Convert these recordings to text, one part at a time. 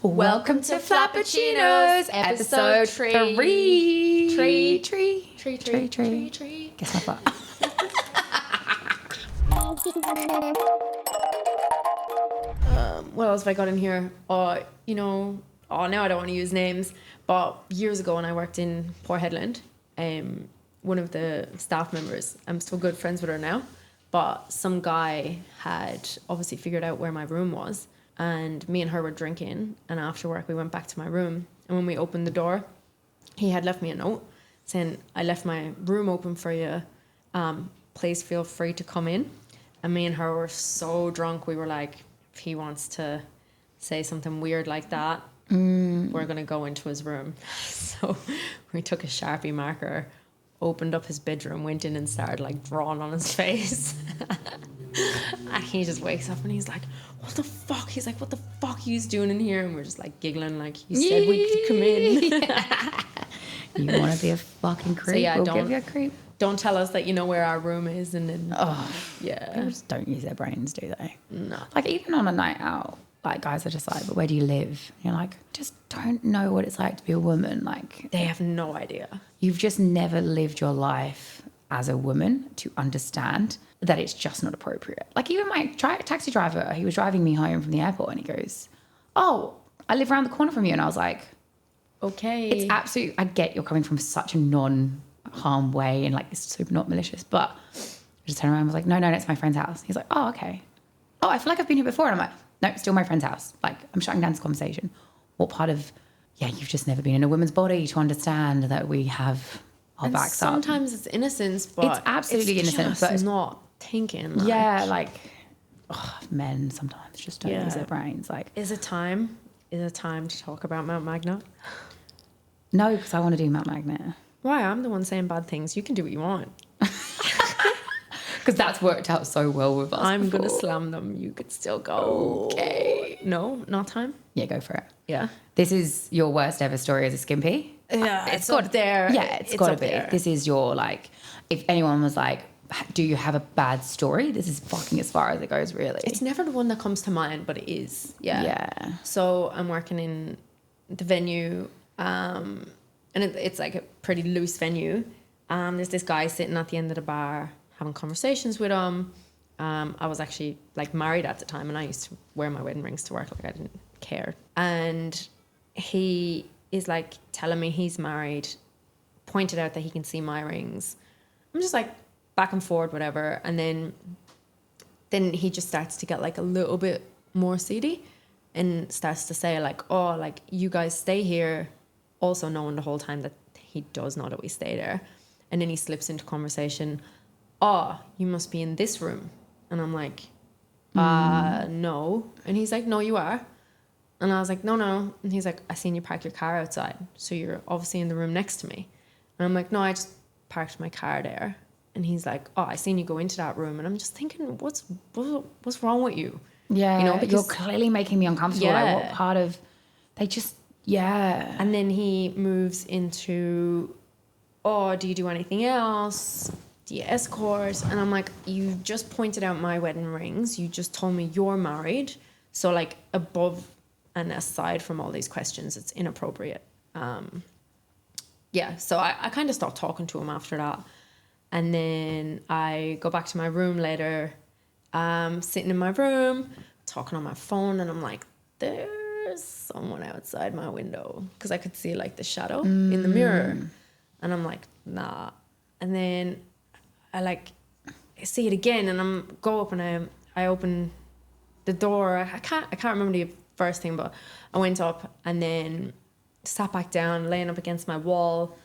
Welcome to Flapachino's episode 3. Tree. Guess my butt. What else have I got in here? Now I don't want to use names, but years ago when I worked in Port Hedland, one of the staff members, I'm still good friends with her now, but some guy had obviously figured out where my room was, and me and her were drinking, and after work we went back to my room, and when we opened the door, he had left me a note saying, I left my room open for you, please feel free to come in. And me and her were so drunk, we were like, if he wants to say something weird like that, we're going to go into his room. So we took a Sharpie marker, opened up his bedroom, went in and started like drawing on his face. And he just wakes up and he's like, what the fuck? He's like, what the fuck are you doing in here? And we're just like giggling, like, you said we could come in. You want to be a fucking creep? So yeah, we'll give you a creep. Don't tell us that you know where our room is, and then people just don't use their brains, do they? No. Like even on a night out, like guys are just like, but where do you live? And you're like, just don't know what it's like to be a woman. Like they have no idea. You've just never lived your life as a woman to understand that it's just not appropriate. Like even my taxi driver, he was driving me home from the airport, and he goes, "Oh, I live around the corner from you," and I was like, "Okay." It's absolutely. I get you're coming from such a non-harm way, and like it's super not malicious, but I just turned around and was like, no, it's my friend's house. He's like, "Oh, okay. Oh, I feel like I've been here before," and I'm like, "No, it's still my friend's house." Like I'm shutting down this conversation. What part of you've just never been in a woman's body to understand that we have our backs up. Sometimes it's innocence, but it's absolutely innocent, but it's not thinking. Like, men sometimes just don't use their brains. Like, is it time to talk about Mount Magnet? No, because I want to do Mount Magnet. Why? I'm the one saying bad things. You can do what you want. Because that's worked out so well with us. I'm going to slam them. You could still go. Okay. No, not time? Yeah, go for it. Yeah. This is your worst ever story as a skimpy? Yeah, it's got there. Yeah, it's got to be. There. This is your, like, if anyone was like, do you have a bad story? This is fucking as far as it goes, really. It's never the one that comes to mind, but it is. Yeah. Yeah. So I'm working in the venue, and it's like a pretty loose venue. There's this guy sitting at the end of the bar having conversations with him. I was actually like married at the time, and I used to wear my wedding rings to work. Like I didn't care. And he is like telling me he's married, pointed out that he can see my rings. I'm just like back and forth, whatever. And then he just starts to get like a little bit more seedy and starts to say like, oh, like you guys stay here, also knowing the whole time that he does know that we stay there. And then he slips into conversation, oh, you must be in this room. And I'm like, no. And he's like, no, you are. And I was like, no. And he's like, I seen you park your car outside, so you're obviously in the room next to me. And I'm like, no, I just parked my car there. And he's like, oh, I seen you go into that room. And I'm just thinking, what's wrong with you? Yeah, you know, because you're clearly making me uncomfortable. Yeah. Like, what part of they just And then he moves into, oh, do you do anything else? Do you escort? And I'm like, you just pointed out my wedding rings. You just told me you're married. So like above and aside from all these questions, it's inappropriate. So I kind of stopped talking to him after that. And then I go back to my room later, sitting in my room, talking on my phone, and I'm like, there's someone outside my window, because I could see like the shadow in the mirror. And I'm like, nah. And then I see it again, and go up and I open the door. I can't remember the first thing, but I went up and then sat back down, laying up against my wall,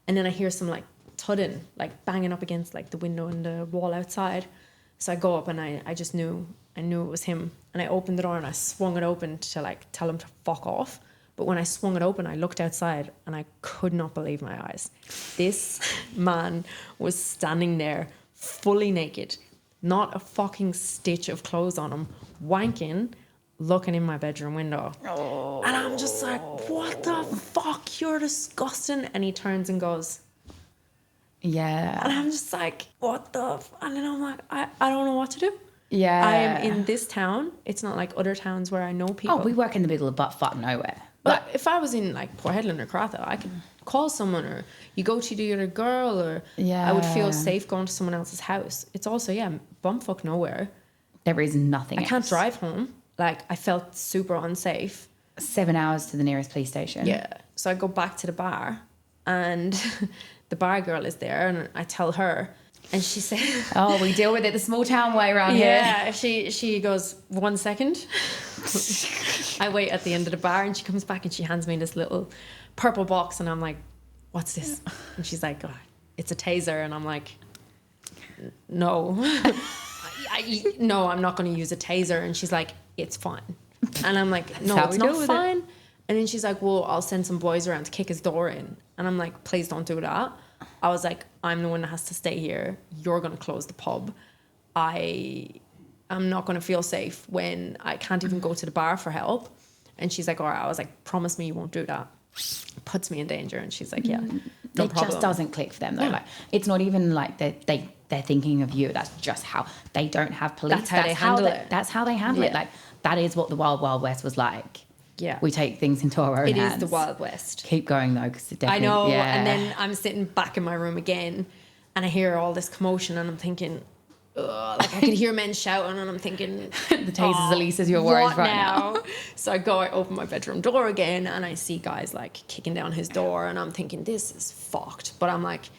and then I hear some like thudding, like banging up against like the window and the wall outside. So I go up and I just knew it was him, and I opened the door and I swung it open to like tell him to fuck off. But when I swung it open, I looked outside and I could not believe my eyes. This man was standing there fully naked, not a fucking stitch of clothes on him, wanking, looking in my bedroom window. Oh. And I'm just like, what the fuck? You're disgusting. And he turns and goes, yeah. And I'm just like, what the and then I'm like, I don't know what to do. Yeah. I am in this town. It's not like other towns where I know people. Oh, we work in the middle of butt fuck nowhere. But if I was in like Port Hedland or Cartha, I could call someone, or you go to the other girl, or I would feel safe going to someone else's house. It's also, bumfuck nowhere. There is nothing I else. can't drive home. Like, I felt super unsafe. 7 hours to the nearest police station. Yeah. So I go back to the bar, and the bar girl is there, and I tell her, and she said, oh, we deal with it the small town way around here. yeah, she goes, 1 second. I wait at the end of the bar, and she comes back and she hands me this little purple box, and I'm like, what's this? And she's like, oh, it's a taser. And I'm like, no. No, I'm not going to use a taser. And she's like, it's fine. And I'm like, no, it's not fine. And then she's like, well, I'll send some boys around to kick his door in. And I'm like, please don't do that. I was like, I'm the one that has to stay here. You're going to close the pub. I'm not going to feel safe when I can't even go to the bar for help. And she's like, all right. I was like, promise me you won't do that. Puts me in danger. And she's like, yeah, no problem. It just doesn't click for them though. Yeah. Like, it's not even like they're thinking of you. That's just how they don't have police. That's how they handle it. That's how they handle it. Like, that is what the Wild Wild West was like. Yeah. We take things into our own hands. It is the Wild West. Keep going though, because it definitely... I know. Yeah. And then I'm sitting back in my room again, and I hear all this commotion, and I'm thinking, ugh, like I could hear men shouting, and I'm thinking, the taser's Elisa's your worries right now. So I open my bedroom door again, and I see guys like kicking down his door, and I'm thinking, this is fucked. But I'm like,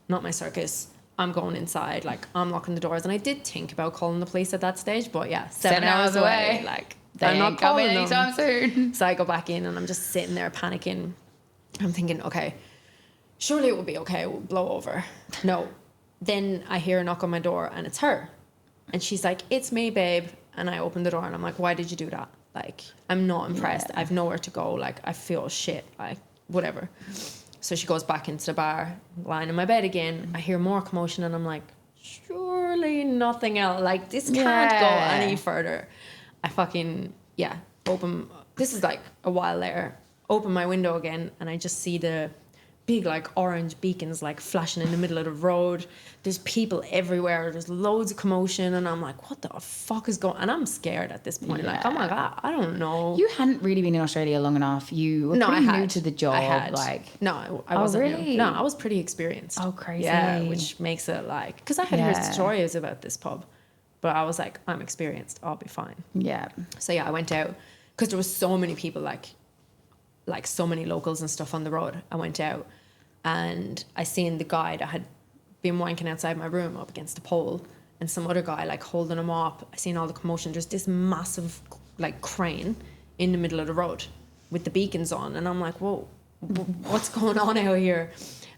not my circus. I'm going inside. Like, I'm locking the doors. And I did think about calling the police at that stage, but yeah, 7 hours away. Like, I'm not calling anytime soon. So I go back in, and I'm just sitting there panicking. I'm thinking, okay, surely it will be okay. It will blow over. No. Then I hear a knock on my door, and it's her. And she's like, it's me, babe. And I open the door, and I'm like, why did you do that? Like, I'm not impressed. Yeah. I've nowhere to go. Like, I feel shit. Like, whatever. So she goes back into the bar, lying in my bed again. I hear more commotion, and I'm like, surely nothing else. Like, this can't go any further. I fucking, open. This is like a while later. Open my window again, and I just see the big like orange beacons like flashing in the middle of the road. There's people everywhere. There's loads of commotion, and I'm like, what the fuck is going on? And I'm scared at this point. Like, oh my God, I don't know. You hadn't really been in Australia long enough. You were pretty new to the job. I had. Like, no, I wasn't really? new. No, I was pretty experienced. Oh, crazy. Yeah, which makes it like, because I had heard stories about this pub, but I was like, I'm experienced. I'll be fine. Yeah. So yeah, I went out because there was so many people, like so many locals and stuff on the road. I went out, and I seen the guy that had been wanking outside my room up against a pole, and some other guy like holding him up. I seen all the commotion. There's this massive like crane in the middle of the road with the beacons on, and I'm like, whoa, what's going on out here?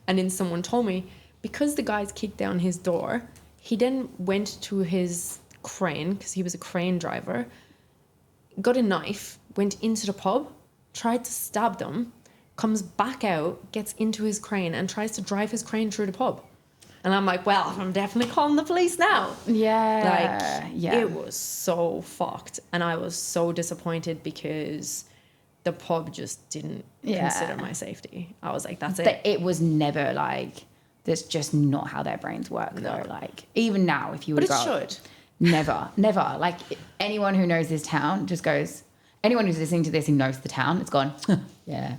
And then someone told me, because the guys kicked down his door, he then went to his crane, because he was a crane driver, got a knife, went into the pub, tried to stab them, comes back out, gets into his crane, and tries to drive his crane through the pub. And I'm like, well, I'm definitely calling the police now. Yeah. It was so fucked. And I was so disappointed because the pub just didn't consider my safety. I was like, that's it. It was never like, that's just not how their brains work though. Like, even now, if you would go... But it should. Never. Like, anyone who knows this town just goes... Anyone who's listening to this and knows the town, it's gone, yeah,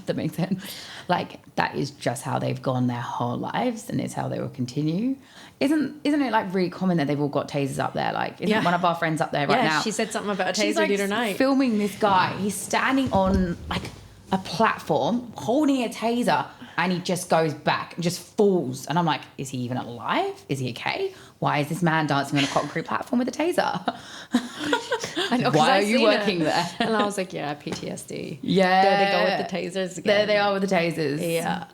that makes sense. Like, that is just how they've gone their whole lives, and it's how they will continue. Isn't it like really common that they've all got tasers up there? Like, isn't one of our friends up there right now? Yeah, she said something about a taser the other night. Filming this guy. He's standing on like a platform holding a taser, and he just goes back and just falls. And I'm like, is he even alive? Is he okay? Why is this man dancing on a concrete platform with a taser? I know, why are you working there? And I was like, yeah, PTSD. Yeah. There they go with the tasers again. There they are with the tasers. Yeah.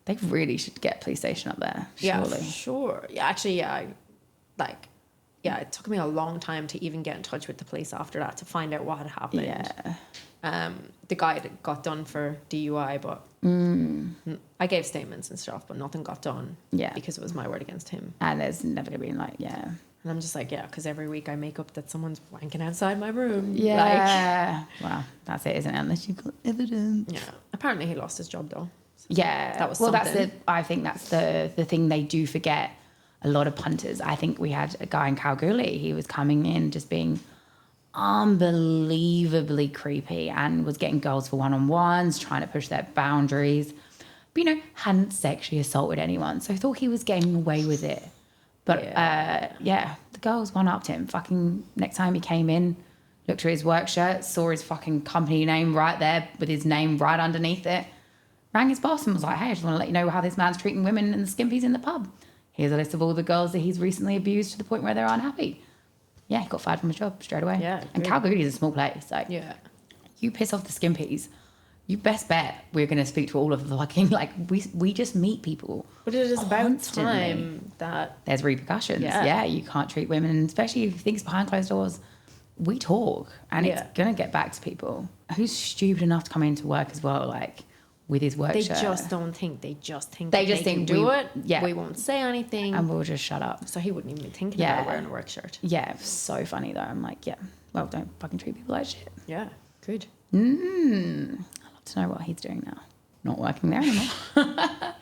They really should get a police station up there, surely. Yeah, sure. Yeah, actually, it took me a long time to even get in touch with the police after that to find out what had happened. Yeah. The guy that got done for DUI, but I gave statements and stuff, but nothing got done. Yeah. Because it was my word against him. And there's never going to be like, And I'm just like, because every week I make up that someone's wanking outside my room. Yeah. Well, that's it, isn't it? Unless you've got evidence. Yeah. Apparently he lost his job though. So yeah. that was something. That's I think that's the thing they do forget. a lot of punters. I think we had a guy in Kalgoorlie. He was coming in just being unbelievably creepy and was getting girls for one-on-ones, trying to push their boundaries. But, hadn't sexually assaulted anyone. So I thought he was getting away with it. But, the girls one-upped him. Fucking next time he came in, looked at his work shirt, saw his fucking company name right there with his name right underneath it. Rang his boss and was like, hey, I just want to let you know how this man's treating women and the skimpies in the pub. Here's a list of all the girls that he's recently abused to the point where they're unhappy. Yeah, he got fired from his job straight away. Yeah, and Calgary is a small place. So you piss off the skimpies, you best bet we're going to speak to all of the fucking, we just meet people. But it is constantly. about time that... There's repercussions. Yeah, you can't treat women, especially if things behind closed doors. We talk, and it's going to get back to people. Who's stupid enough to come into work as well, with his work shirt? They just think they can do it. Yeah. We won't say anything. And we'll just shut up. So he wouldn't even be thinking about wearing a work shirt. Yeah, so funny though. I'm like, well, don't fucking treat people like shit. Yeah, good. I'd love to know what he's doing now. Not working there anymore.